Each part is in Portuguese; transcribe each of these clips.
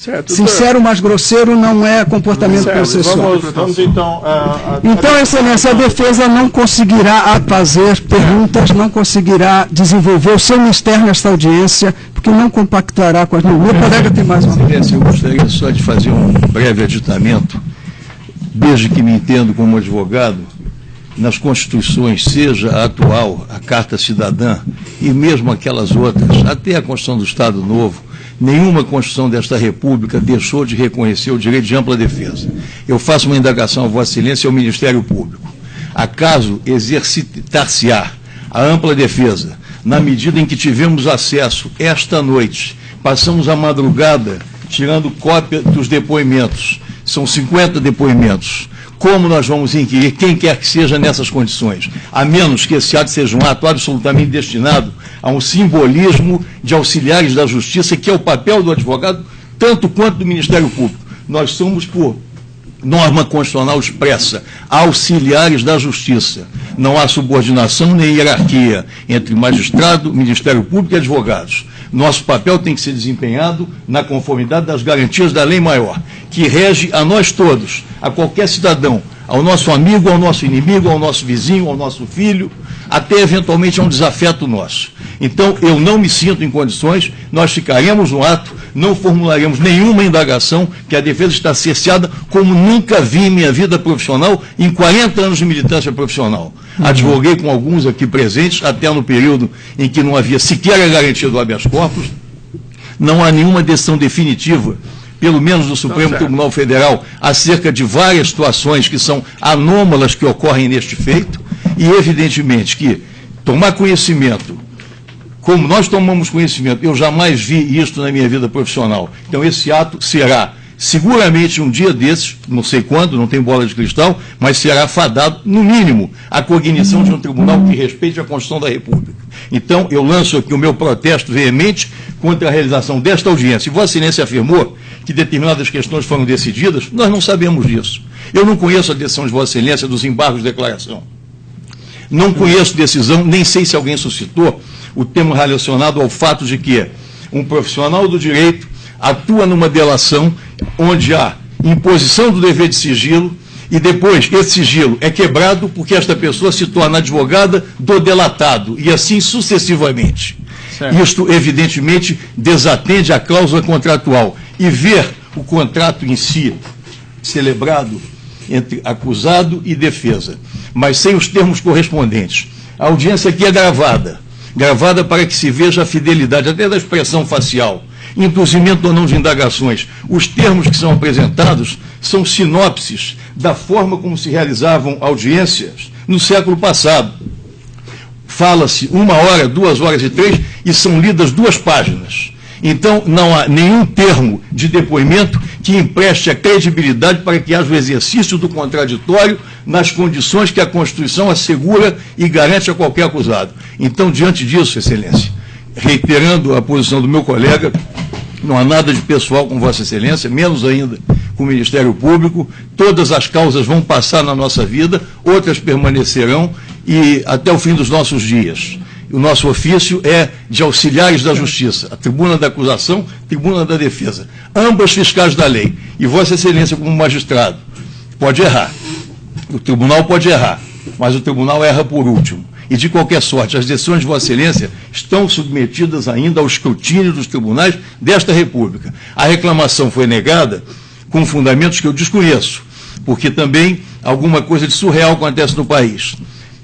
Certo, sincero, mas grosseiro não é comportamento processual. Vamos então... Então, Excelência, a defesa não conseguirá fazer perguntas, não conseguirá desenvolver o seu mistério nesta audiência, porque não compactará com as... Meu colega tem mais uma... Excelência, eu gostaria só de fazer um breve aditamento. Desde que me entendo como advogado, nas constituições, seja a atual, a Carta Cidadã, e mesmo aquelas outras, até a Constituição do Estado Novo, nenhuma Constituição desta República deixou de reconhecer o direito de ampla defesa. Eu faço uma indagação a Vossa Excelência e ao Ministério Público. Acaso exercitar-se-á a ampla defesa, na medida em que tivemos acesso esta noite, passamos a madrugada tirando cópia dos depoimentos, são 50 depoimentos, como nós vamos inquirir quem quer que seja nessas condições, a menos que esse ato seja um ato absolutamente destinado a um simbolismo de auxiliares da justiça, que é o papel do advogado, tanto quanto do Ministério Público. Nós somos, por norma constitucional expressa, auxiliares da justiça. Não há subordinação nem hierarquia entre magistrado, Ministério Público e advogados. Nosso papel tem que ser desempenhado na conformidade das garantias da lei maior, que rege a nós todos, a qualquer cidadão, ao nosso amigo, ao nosso inimigo, ao nosso vizinho, ao nosso filho, até eventualmente a um desafeto nosso. Então, eu não me sinto em condições, nós ficaremos no ato, não formularemos nenhuma indagação, que a defesa está cerceada como nunca vi em minha vida profissional, em 40 anos de militância profissional. Advoguei com alguns aqui presentes, até no período em que não havia sequer a garantia do habeas corpus. Não há nenhuma decisão definitiva, pelo menos do Supremo Tribunal Federal, acerca de várias situações que são anômalas que ocorrem neste feito, e evidentemente que tomar conhecimento, como nós tomamos conhecimento, eu jamais vi isto na minha vida profissional. Então esse ato será, seguramente um dia desses, não sei quando, não tem bola de cristal, mas será fadado, no mínimo, à cognição de um tribunal que respeite a Constituição da República. Então eu lanço aqui o meu protesto veemente contra a realização desta audiência. E Vossa Excelência afirmou que determinadas questões foram decididas, nós não sabemos disso. Eu não conheço a decisão de Vossa Excelência dos embargos de declaração. Não conheço decisão, nem sei se alguém suscitou o termo relacionado ao fato de que um profissional do direito atua numa delação onde há imposição do dever de sigilo e depois esse sigilo é quebrado porque esta pessoa se torna advogada do delatado e assim sucessivamente. Certo. Isto, evidentemente, desatende a cláusula contratual. E ver o contrato em si celebrado entre acusado e defesa, mas sem os termos correspondentes. A audiência aqui é gravada para que se veja a fidelidade, até da expressão facial, induzimento ou não de indagações. Os termos que são apresentados são sinopses da forma como se realizavam audiências no século passado. Fala-se 1 hora, 2 horas e 3, e são lidas 2 páginas. Então, não há nenhum termo de depoimento que empreste a credibilidade para que haja o exercício do contraditório nas condições que a Constituição assegura e garante a qualquer acusado. Então, diante disso, Excelência, reiterando a posição do meu colega, não há nada de pessoal com Vossa Excelência, menos ainda com o Ministério Público. Todas as causas vão passar na nossa vida, outras permanecerão e até o fim dos nossos dias. O nosso ofício é de auxiliares da justiça, a tribuna da acusação, tribuna da defesa, ambas fiscais da lei. E Vossa Excelência, como magistrado, pode errar. O tribunal pode errar, mas o tribunal erra por último. E, de qualquer sorte, as decisões de Vossa Excelência estão submetidas ainda ao escrutínio dos tribunais desta República. A reclamação foi negada com fundamentos que eu desconheço, porque também alguma coisa de surreal acontece no país.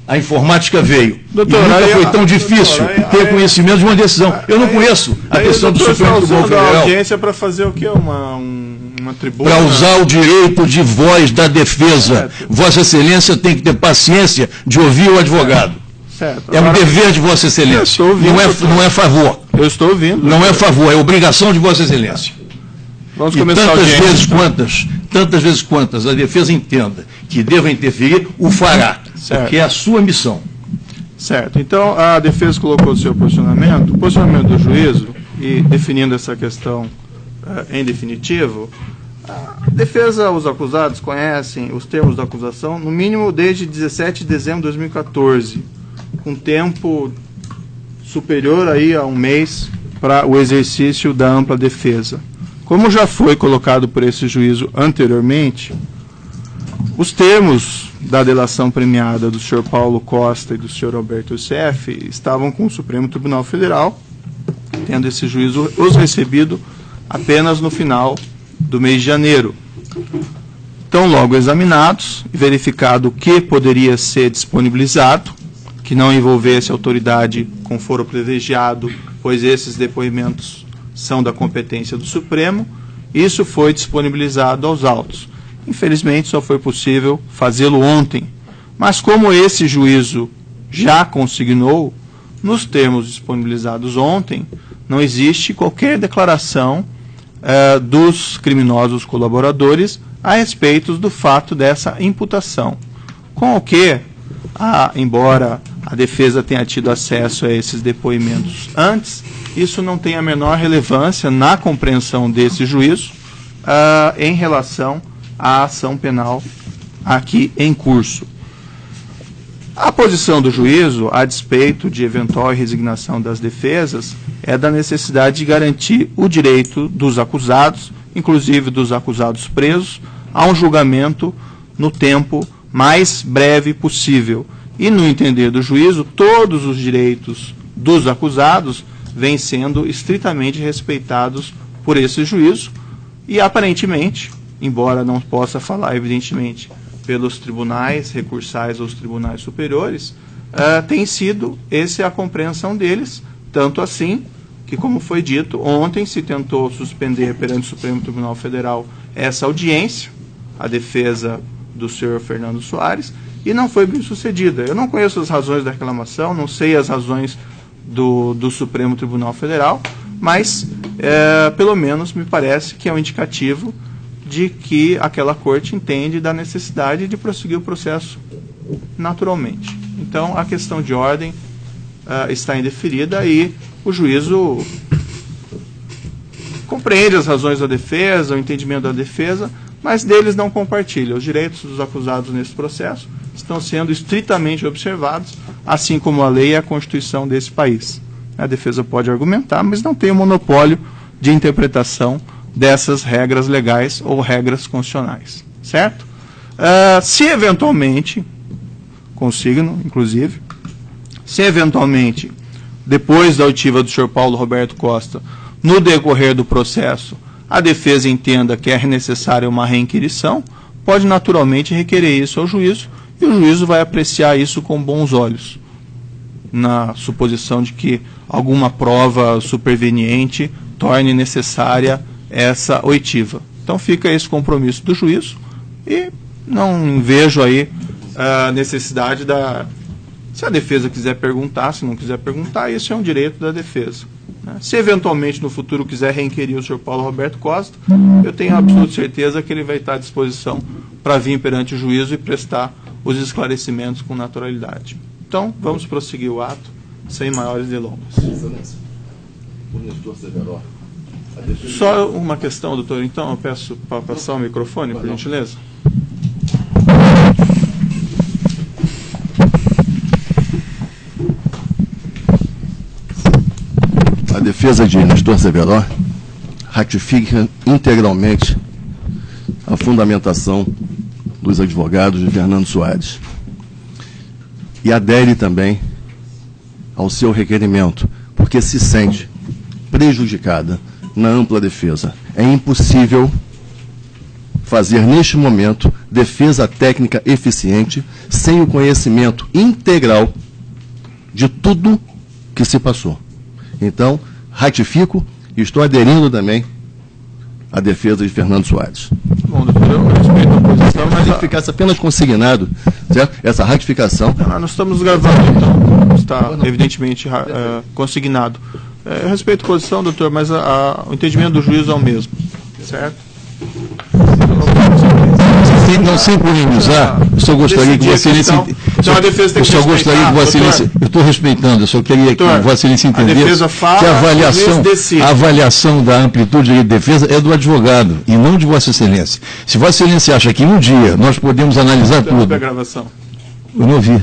A informática veio. Doutor, e nunca foi tão difícil ter conhecimento de uma decisão. Eu não conheço a decisão do Supremo Tribunal Federal. A audiência para fazer o quê? Uma tribuna? Para usar o direito de voz da defesa. Vossa Excelência tem que ter paciência de ouvir o advogado. Certo. É um dever de Vossa Excelência. Ouvindo, não é favor. Eu estou ouvindo. Não é favor, é obrigação de Vossa Excelência. Vamos e começar tantas vezes quantas a defesa entenda que deva interferir, o fará, porque é a sua missão. Certo. Então, a defesa colocou o seu posicionamento, o posicionamento do juízo, e definindo essa questão em definitivo, a defesa, os acusados conhecem os termos da acusação, no mínimo desde 17 de dezembro de 2014, com tempo superior aí a um mês para o exercício da ampla defesa. Como já foi colocado por esse juízo anteriormente, os termos da delação premiada do senhor Paulo Costa e do senhor Alberto Youssef estavam com o Supremo Tribunal Federal, tendo esse juízo os recebido apenas no final do mês de janeiro. Tão logo examinados e verificado o que poderia ser disponibilizado, que não envolvesse autoridade com foro privilegiado, pois esses depoimentos são da competência do Supremo, isso foi disponibilizado aos autos. Infelizmente, só foi possível fazê-lo ontem. Mas como esse juízo já consignou, nos termos disponibilizados ontem, não existe qualquer declaração dos criminosos colaboradores a respeito do fato dessa imputação. Com o que, embora a defesa tenha tido acesso a esses depoimentos antes, isso não tem a menor relevância na compreensão desse juízo em relação à ação penal aqui em curso. A posição do juízo, a despeito de eventual resignação das defesas, é da necessidade de garantir o direito dos acusados, inclusive dos acusados presos, a um julgamento no tempo mais breve possível. E, no entender do juízo, todos os direitos dos acusados vêm sendo estritamente respeitados por esse juízo e, aparentemente, embora não possa falar, evidentemente, pelos tribunais recursais ou os tribunais superiores, tem sido essa a compreensão deles, tanto assim que, como foi dito, ontem se tentou suspender perante o Supremo Tribunal Federal essa audiência, a defesa do senhor Fernando Soares, e não foi bem sucedida. Eu não conheço as razões da reclamação, não sei as razões do Supremo Tribunal Federal, mas, pelo menos, me parece que é um indicativo de que aquela corte entende da necessidade de prosseguir o processo naturalmente. Então, a questão de ordem está indeferida e o juízo compreende as razões da defesa, o entendimento da defesa, mas deles não compartilha. Os direitos dos acusados nesse processo estão sendo estritamente observados, assim como a lei e a Constituição desse país. A defesa pode argumentar, mas não tem o monopólio de interpretação dessas regras legais ou regras constitucionais, certo? Se eventualmente, com signo, inclusive, se eventualmente, depois da oitiva do senhor Paulo Roberto Costa, no decorrer do processo, a defesa entenda que é necessária uma reinquirição, pode naturalmente requerer isso ao juízo, e o juízo vai apreciar isso com bons olhos, na suposição de que alguma prova superveniente torne necessária essa oitiva. Então fica esse compromisso do juízo e não vejo aí a necessidade se a defesa quiser perguntar, se não quiser perguntar, isso é um direito da defesa. Se eventualmente no futuro quiser reinquirir o senhor Paulo Roberto Costa, eu tenho absoluta certeza que ele vai estar à disposição para vir perante o juízo e prestar os esclarecimentos com naturalidade. Então, vamos prosseguir o ato sem maiores delongas. Só uma questão, doutor, então, eu peço para passar o microfone, por gentileza. A defesa de Nestor Severo ratifica integralmente a fundamentação dos advogados de Fernando Soares e adere também ao seu requerimento, porque se sente prejudicada na ampla defesa. É impossível fazer, neste momento, defesa técnica eficiente sem o conhecimento integral de tudo que se passou. Então, ratifico e estou aderindo também à defesa de Fernando Soares. Bom, doutor, eu respeito a posição, mas ficasse apenas consignado, certo? Essa ratificação. Nós estamos gravando, então está evidentemente consignado. Eu respeito a posição, doutor, mas o entendimento do juízo é o mesmo, certo? Não sem polemizar, eu só gostaria que Vossa Excelência. Eu só gostaria que Vossa Excelência. Eu estou respeitando, eu só queria que Vossa Excelência entendesse que a avaliação da amplitude de defesa é do advogado e não de Vossa Excelência. Se Vossa Excelência acha que um dia nós podemos analisar tudo. A gravação. Eu não ouvi.